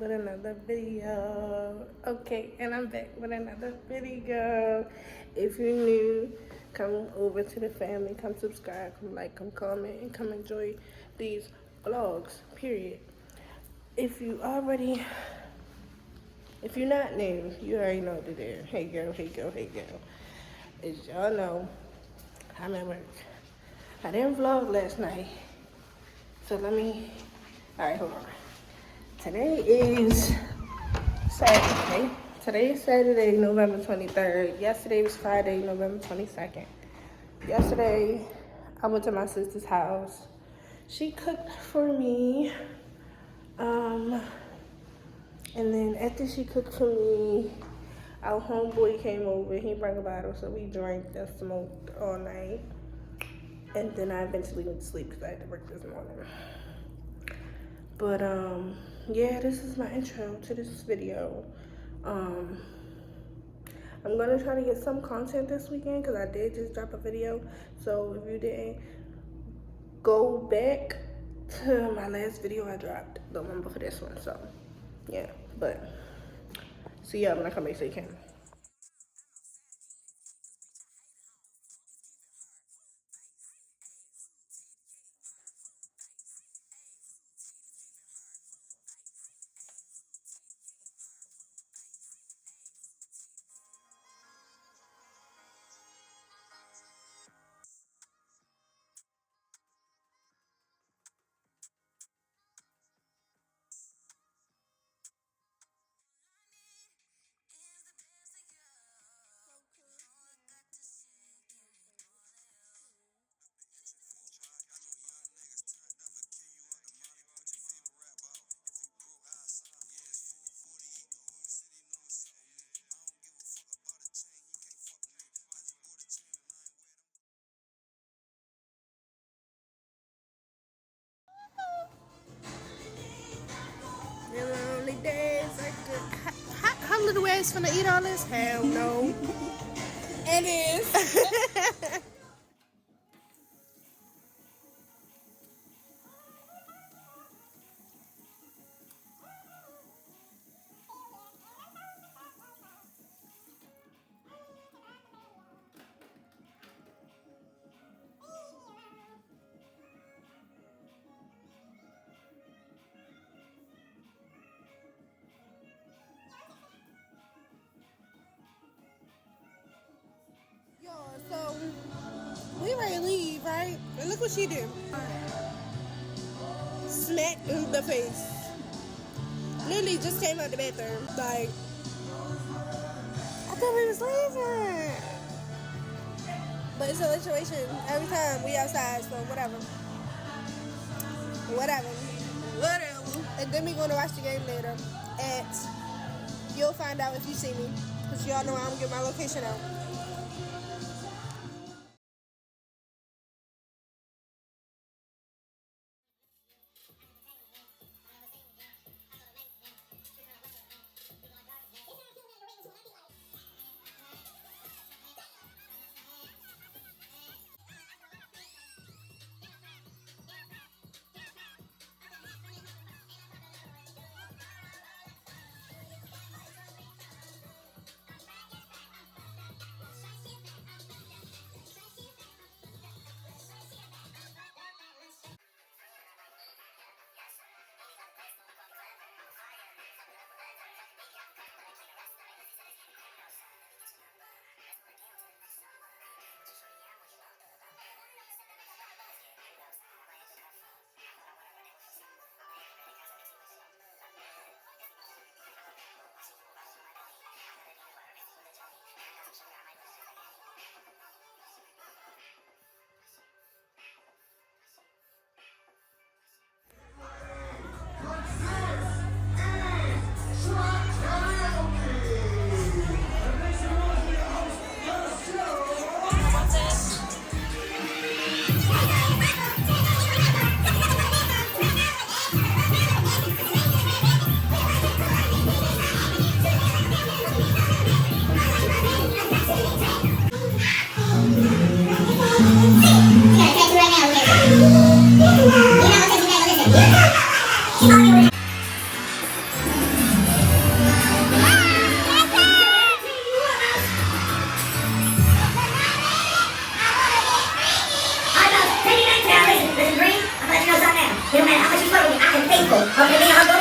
with another video. Okay, and I'm back with another video. If you're new, come over to the family, come subscribe, come like, come comment, and come enjoy these vlogs, period. If you're not new, you already know what to do. Hey girl, hey girl, hey girl. As y'all know, I'm at work. I didn't vlog last night, so alright, hold on. Today is Saturday. Today is Saturday, November 23rd. Yesterday was Friday, November 22nd. Yesterday, I went to my sister's house. She cooked for me. And then after she cooked for me, our homeboy came over. He brought a bottle, so we drank and smoked all night. And then I eventually went to sleep because I had to work this morning. But yeah, this is my intro to this video. I'm gonna try to get some content this weekend because I did just drop a video. So if you didn't, go back to my last video I dropped, the one before this one. So yeah, but see y'all when I come back so you can. The lonely days are good. How little ass finna eat all this? Hell no. It is. So we ready to leave, right? And look what she did. Smack in the face. Literally just came out the bathroom. Like, I thought we was leaving. But it's a situation every time we outside, so whatever. And then we gonna watch the game later. You'll find out if you see me. Because y'all know I'm gonna get my location out. It don't matter how much you fuck with me, I am faithful. Okay, me and her go